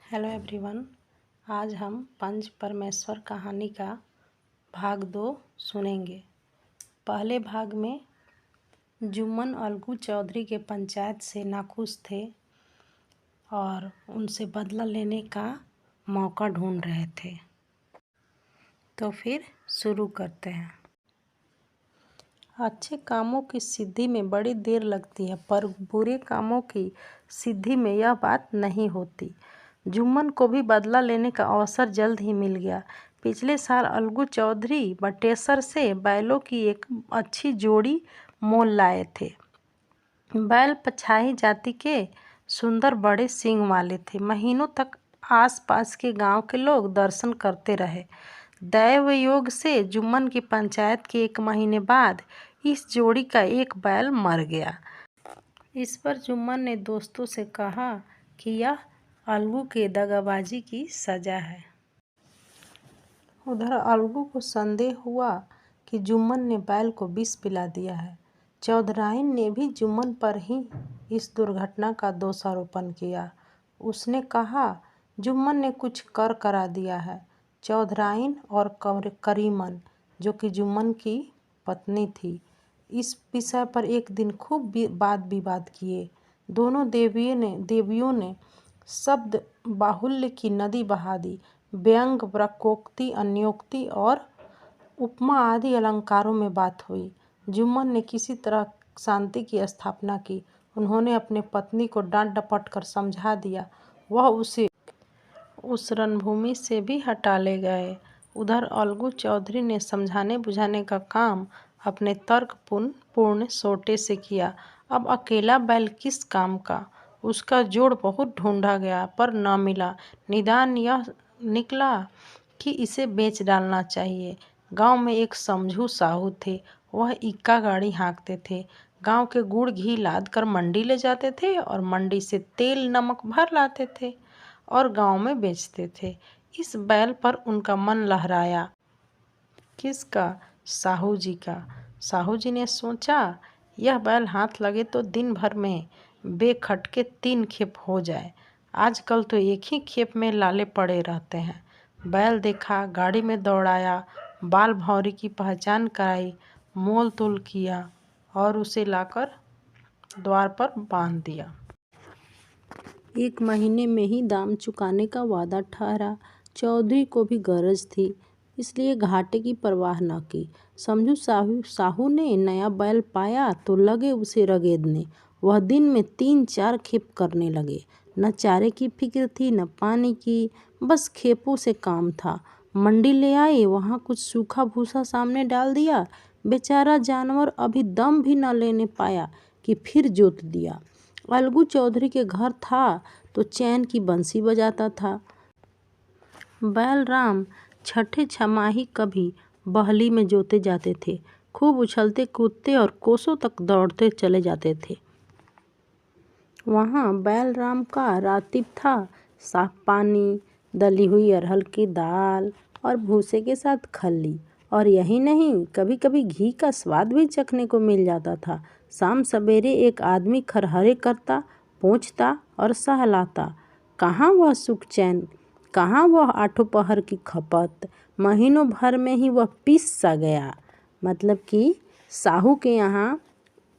Hello everyone. आज हम पंच परमेश्वर कहानी का भाग 2 सुनेंगे। पहले भाग में जुम्मन अलगू चौधरी के पंचायत से नाखुश थे और उनसे बदला लेने का मौका ढूंढ रहे थे। तो फिर शुरू करते हैं। अच्छे कामों की सिद्धि में बड़ी देर लगती है, पर बुरे कामों की सिद्धि में यह बात नहीं होती। जुम्मन को भी बदला लेने का अवसर जल्द ही मिल गया। पिछले साल अलगू चौधरी बटेसर से बैलों की एक अच्छी जोड़ी मोल लाए थे। बैल पछाही जाति के सुंदर बड़े सींग वाले थे। महीनों तक आसपास के गांव के लोग दर्शन करते रहे। दैव योग से जुम्मन की पंचायत के 1 महीने बाद इस जोड़ी का एक बैल मर गया। इस पर जुम्मन ने दोस्तों से कहा कि यह अलगू के दगाबाजी की सजा है। उधर अलगू को संदेह हुआ कि जुम्मन ने बैल को विष पिला दिया है। चौधराइन ने भी जुम्मन पर ही इस दुर्घटना का दोषारोपण किया। उसने कहा जुम्मन ने कुछ कर करा दिया है। चौधराइन और करीमन, जो कि जुम्मन की पत्नी थी, इस विषय पर एक दिन खूब वाद विवाद किए। दोनों देवियों ने शब्द बाहुल्य की नदी बहा दी। व्यंग, वक्रोक्ति, अन्योक्ति और उपमा आदि अलंकारों में बात हुई। जुम्मन ने किसी तरह शांति की स्थापना की। उन्होंने अपने पत्नी को डांट डपट कर समझा दिया। वह उसे उस रणभूमि से भी हटा ले गए। उधर अलगू चौधरी ने समझाने बुझाने का काम अपने तर्कपूर्ण सोटे से किया। अब अकेला बैल किस काम का? उसका जोड़ बहुत ढूंढा गया पर न मिला। निदान यह निकला कि इसे बेच डालना चाहिए। गांव में एक समझू साहू थे। वह इक्का गाड़ी हाँकते थे। गांव के गुड़ घी लाद कर मंडी ले जाते थे और मंडी से तेल नमक भर लाते थे और गांव में बेचते थे। इस बैल पर उनका मन लहराया। किसका? साहू जी का। साहू जी ने सोचा यह बैल हाथ लगे तो दिन भर में बेखटके 3 खेप हो जाए। आजकल तो एक ही खेप में लाले पड़े रहते हैं। बैल देखा, गाड़ी में दौड़ाया, बाल भौरी की पहचान कराई, मोल तोल किया और उसे लाकर द्वार पर बांध दिया। 1 महीने में ही दाम चुकाने का वादा ठहरा। चौधरी को भी गरज थी, इसलिए घाटे की परवाह न की। समझू साहू ने नया बैल पाया तो लगे उसे रगेदने। वह दिन में 3-4 खेप करने लगे। न चारे की फिक्र थी न पानी की, बस खेपों से काम था। मंडी ले आए, वहाँ कुछ सूखा भूसा सामने डाल दिया। बेचारा जानवर अभी दम भी न लेने पाया कि फिर जोत दिया। अलगू चौधरी के घर था तो चैन की बंसी बजाता था। बैलराम छठे छमाही कभी बहली में जोते जाते थे। खूब उछलते कूदते और कोसों तक दौड़ते चले जाते थे। वहाँ बैलराम का रातिब था। साफ पानी, दली हुई अरहर की दाल और भूसे के साथ खल्ली। और यही नहीं, कभी कभी घी का स्वाद भी चखने को मिल जाता था। शाम सवेरे एक आदमी खरहरे करता, पोंछता और सहलाता। कहाँ वह सुख चैन, कहाँ वह 8 पहर की खपत। महीनों भर में ही वह पिस सा गया। मतलब कि साहू के यहाँ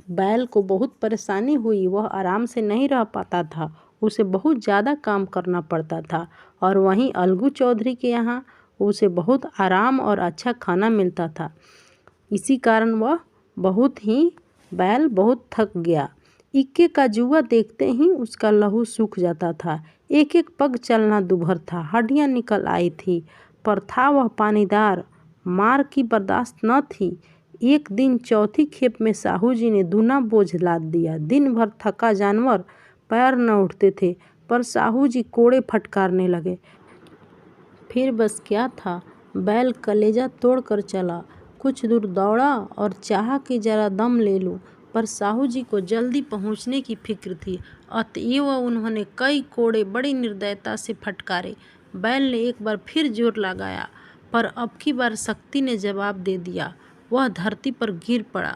बैल को बहुत परेशानी हुई। वह आराम से नहीं रह पाता था, उसे बहुत ज़्यादा काम करना पड़ता था। और वहीं अलगू चौधरी के यहाँ उसे बहुत आराम और अच्छा खाना मिलता था। इसी कारण वह बैल बहुत थक गया। इक्के का जुआ देखते ही उसका लहू सूख जाता था। एक पग चलना दुभर था, हड्डियां निकल आई थी, पर था वह पानीदार। मार की बर्दाश्त न थी। एक दिन चौथी खेप में साहू जी ने दूना बोझ लाद दिया। दिन भर थका जानवर पैर न उठते थे, पर साहू जी कोड़े फटकारने लगे। फिर बस क्या था, बैल कलेजा तोड़ कर चला। कुछ दूर दौड़ा और चाहा कि जरा दम ले लूं, पर साहू जी को जल्दी पहुंचने की फिक्र थी। अतएव उन्होंने कई कोड़े बड़ी निर्दयता से फटकारे। बैल ने एक बार फिर जोर लगाया, पर अब की बार शक्ति ने जवाब दे दिया। वह धरती पर गिर पड़ा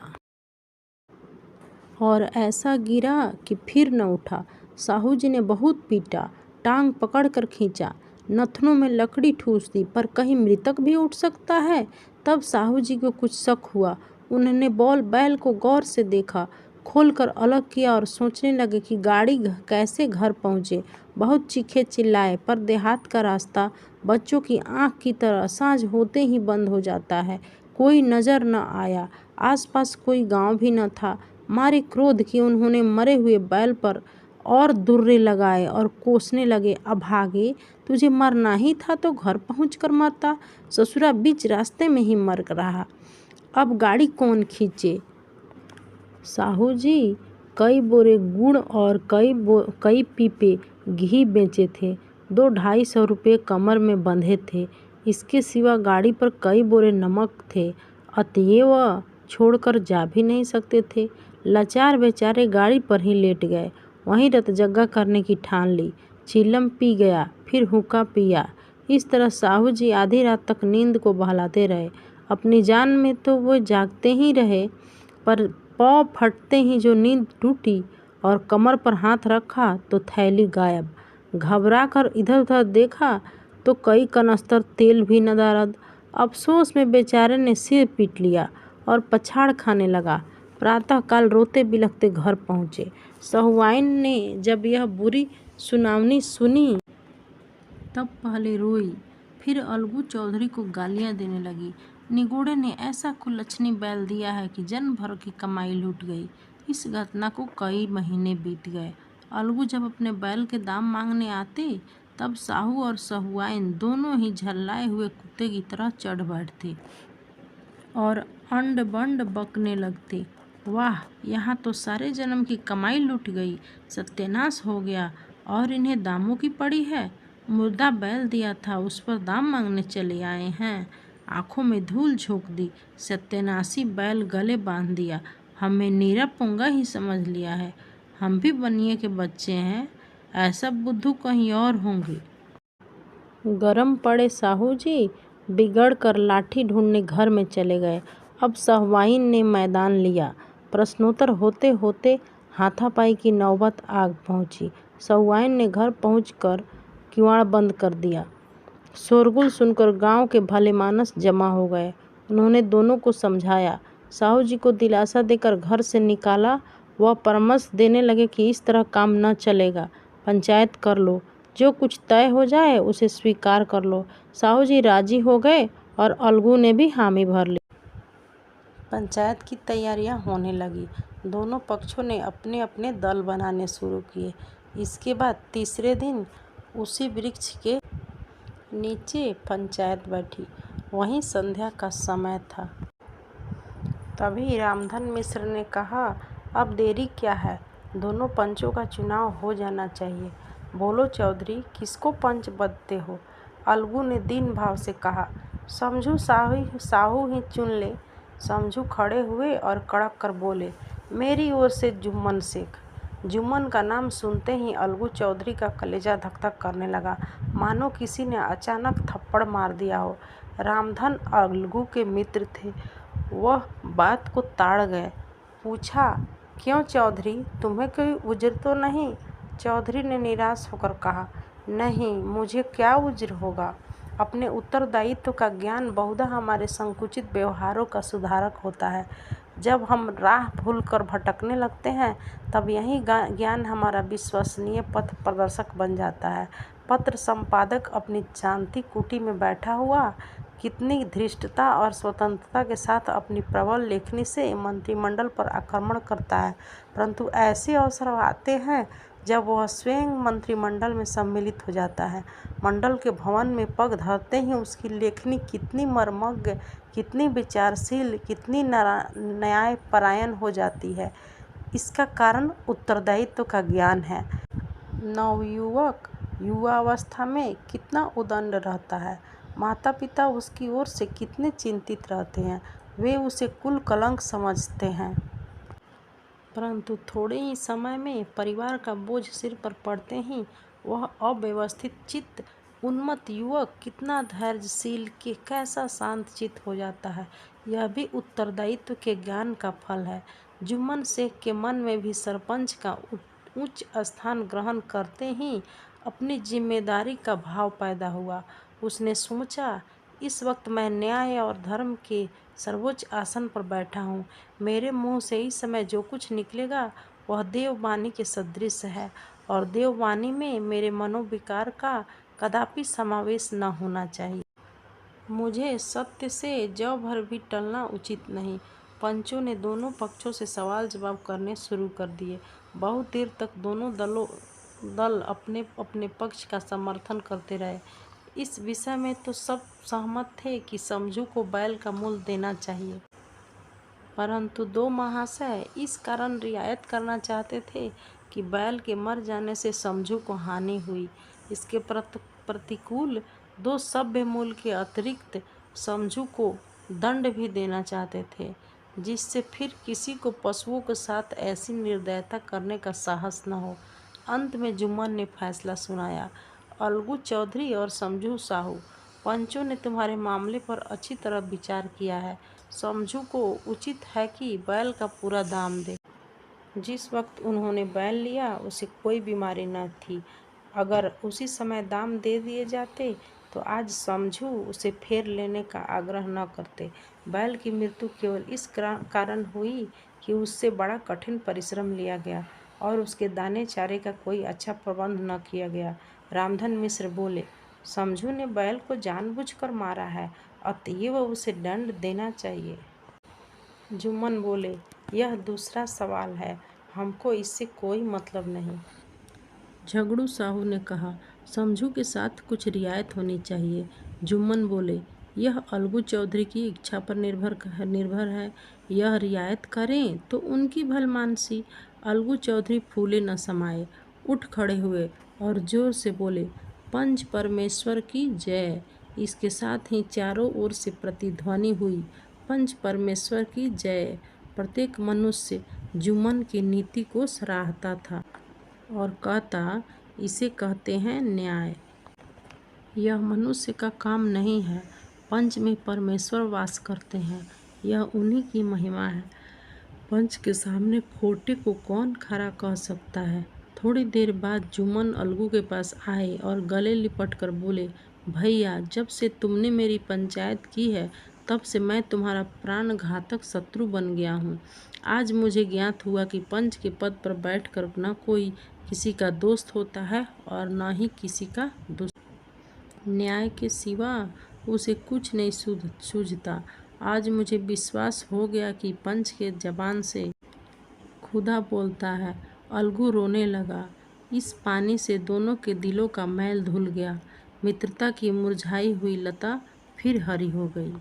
और ऐसा गिरा कि फिर न उठा। साहू जी ने बहुत पीटा, टांग पकड़कर खींचा, नथनों में लकड़ी ठूस दी, पर कहीं मृतक भी उठ सकता है। तब साहू जी को कुछ शक हुआ। उन्होंने बैल को गौर से देखा, खोलकर अलग किया और सोचने लगे कि गाड़ी कैसे घर पहुँचे। बहुत चीखे चिल्लाए, पर देहात का रास्ता बच्चों की आँख की तरह साँझ होते ही बंद हो जाता है। कोई नजर न आया, आसपास कोई गांव भी न था। मारे क्रोध कि उन्होंने मरे हुए बैल पर और दुर्रे लगाए और कोसने लगे, अभागे, तुझे मरना ही था तो घर पहुंचकर मरता। ससुरा बीच रास्ते में ही मर रहा, अब गाड़ी कौन खींचे। साहू जी कई बोरे गुड़ और कई पीपे घी बेचे थे। 200-250 रुपये कमर में बंधे थे। इसके सिवा गाड़ी पर कई बोरे नमक थे, अतएव छोड़कर जा भी नहीं सकते थे। लाचार बेचारे गाड़ी पर ही लेट गए, वहीं रतजगा करने की ठान ली। चिलम पी गया, फिर हुक्का पिया। इस तरह साहू जी आधी रात तक नींद को बहलाते रहे। अपनी जान में तो वो जागते ही रहे, पर पाँव फटते ही जो नींद टूटी और कमर पर हाथ रखा तो थैली गायब। घबरा कर इधर उधर देखा तो कई कनस्तर तेल भी नदारद। अफसोस में बेचारे ने सिर पीट लिया और पछाड़ खाने लगा। प्रातःकाल रोते बिलखते घर पहुँचे। सहुआइन ने जब यह बुरी सुनावनी सुनी तब पहले रोई, फिर अलगू चौधरी को गालियां देने लगी। निगोड़े ने ऐसा कुलच्छनी बैल दिया है कि जन्म भर की कमाई लूट गई। इस घटना को कई महीने बीत गए। अलगू जब अपने बैल के दाम मांगने आते तब साहू और सहुआइन दोनों ही झल्लाए हुए कुत्ते की तरह चढ़ बैठते और अंड बंड बकने लगते। वाह, यहाँ तो सारे जन्म की कमाई लूट गई, सत्यानाश हो गया, और इन्हें दामों की पड़ी है। मुर्दा बैल दिया था, उस पर दाम मांगने चले आए हैं। आंखों में धूल झोंक दी। सत्यानाशी बैल गले बांध दिया। हमें नीरा पुंगा ही समझ लिया है। हम भी बनिए के बच्चे हैं, ऐसा बुद्धू कहीं और होंगे। गरम पड़े साहू जी बिगड़ कर लाठी ढूंढने घर में चले गए। अब सहुआइन ने मैदान लिया। प्रश्नोत्तर होते होते हाथापाई की नौबत आ पहुंची। सहुआइन ने घर पहुंचकर किवाड़ बंद कर दिया। शोरगुल सुनकर गांव के भले मानस जमा हो गए। उन्होंने दोनों को समझाया, साहू जी को दिलासा देकर घर से निकाला। वह परामर्श देने लगे कि इस तरह काम न चलेगा, पंचायत कर लो, जो कुछ तय हो जाए उसे स्वीकार कर लो। साहू जी राजी हो गए और अलगू ने भी हामी भर ली। पंचायत की तैयारियां होने लगी। दोनों पक्षों ने अपने अपने दल बनाने शुरू किए। इसके बाद तीसरे दिन उसी वृक्ष के नीचे पंचायत बैठी। वहीं संध्या का समय था। तभी रामधन मिश्र ने कहा, अब देरी क्या है, दोनों पंचों का चुनाव हो जाना चाहिए। बोलो चौधरी, किसको पंच बदते हो। अलगू ने दीन भाव से कहा, समझू साहू ही चुन ले। समझू खड़े हुए और कड़क कर बोले, मेरी ओर से जुम्मन शेख। जुम्मन का नाम सुनते ही अलगू चौधरी का कलेजा धक धक करने लगा, मानो किसी ने अचानक थप्पड़ मार दिया हो। रामधन अलगू के मित्र थे, वह बात को ताड़ गए। पूछा, क्यों चौधरी, तुम्हें कोई उज्र तो नहीं। चौधरी ने निराश होकर कहा, नहीं, मुझे क्या उज्र होगा। अपने उत्तरदायित्व का ज्ञान बहुधा हमारे संकुचित व्यवहारों का सुधारक होता है। जब हम राह भूलकर भटकने लगते हैं तब यही ज्ञान हमारा विश्वसनीय पथ प्रदर्शक बन जाता है। पत्र संपादक अपनी शांति कुटी में बैठा हुआ कितनी धृष्टता और स्वतंत्रता के साथ अपनी प्रबल लेखनी से मंत्रिमंडल पर आक्रमण करता है, परंतु ऐसे अवसर आते हैं जब वह स्वयं मंत्रिमंडल में सम्मिलित हो जाता है। मंडल के भवन में पग धरते ही उसकी लेखनी कितनी मर्मज्ञ, कितनी विचारशील, कितनी न्यायपरायण हो जाती है। इसका कारण उत्तरदायित्व का ज्ञान है। नवयुवक युवावस्था में कितना उद्दंड रहता है, माता पिता उसकी ओर से कितने चिंतित रहते हैं, वे उसे कुल कलंक समझते हैं, परंतु थोड़े ही समय में परिवार का बोझ सिर पर पड़ते ही वह अव्यवस्थित चित्त उन्मत्त युवक कितना धैर्यशील, कि कैसा शांत चित्त हो जाता है। यह भी उत्तरदायित्व के ज्ञान का फल है। जुम्मन शेख के मन में भी सरपंच का उच्च स्थान ग्रहण करते ही अपनी जिम्मेदारी का भाव पैदा हुआ। उसने सोचा, इस वक्त मैं न्याय और धर्म के सर्वोच्च आसन पर बैठा हूँ। मेरे मुंह से इस समय जो कुछ निकलेगा वह देववाणी के सदृश है, और देववाणी में मेरे मनोविकार का कदापि समावेश न होना चाहिए। मुझे सत्य से जौ भर भी टलना उचित नहीं। पंचों ने दोनों पक्षों से सवाल जवाब करने शुरू कर दिए। बहुत देर तक दोनों दल अपने अपने पक्ष का समर्थन करते रहे। इस विषय में तो सब सहमत थे कि समझू को बैल का मूल देना चाहिए, परंतु दो महाशय इस कारण रियायत करना चाहते थे कि बैल के मर जाने से समझू को हानि हुई। इसके प्रतिकूल दो सभ्य मूल के अतिरिक्त समझू को दंड भी देना चाहते थे, जिससे फिर किसी को पशुओं के साथ ऐसी निर्दयता करने का साहस न हो। अंत में जुम्मन ने फैसला सुनाया, अलगू चौधरी और समझू साहू, पंचों ने तुम्हारे मामले पर अच्छी तरह विचार किया है। समझू को उचित है कि बैल का पूरा दाम दे। जिस वक्त उन्होंने बैल लिया उसे कोई बीमारी न थी। अगर उसी समय दाम दे दिए जाते तो आज समझू उसे फेर लेने का आग्रह न करते। बैल की मृत्यु केवल इस कारण हुई कि उससे बड़ा कठिन परिश्रम लिया गया और उसके दाने चारे का कोई अच्छा प्रबंध न किया गया। रामधन मिश्र बोले, समझू ने बैल को जानबूझकर मारा है, अतएव उसे दंड देना चाहिए। जुम्मन बोले, यह दूसरा सवाल है, हमको इससे कोई मतलब नहीं। झगड़ू साहू ने कहा, समझू के साथ कुछ रियायत होनी चाहिए। जुम्मन बोले, यह अलगू चौधरी की इच्छा पर निर्भर है। यह रियायत करें तो उनकी भलमानसी। अलगू चौधरी फूले न समाये, उठ खड़े हुए और जोर से बोले, पंच परमेश्वर की जय। इसके साथ ही चारों ओर से प्रतिध्वनि हुई, पंच परमेश्वर की जय। प्रत्येक मनुष्य जुम्मन की नीति को सराहता था और कहता, इसे कहते हैं न्याय। यह मनुष्य का काम नहीं है। पंच में परमेश्वर वास करते हैं, यह उन्हीं की महिमा है। पंच के सामने खोटे को कौन खरा कह सकता है। थोड़ी देर बाद जुम्मन अलगू के पास आए और गले लिपट कर बोले, भैया, जब से तुमने मेरी पंचायत की है तब से मैं तुम्हारा प्राणघातक शत्रु बन गया हूँ। आज मुझे ज्ञात हुआ कि पंच के पद पर बैठकर न कोई किसी का दोस्त होता है और न ही किसी का दुश्मन। न्याय के सिवा उसे कुछ नहीं सूझता। आज मुझे विश्वास हो गया कि पंच के जबान से खुदा बोलता है। अलगू रोने लगा। इस पानी से दोनों के दिलों का मैल धुल गया। मित्रता की मुरझाई हुई लता फिर हरी हो गई।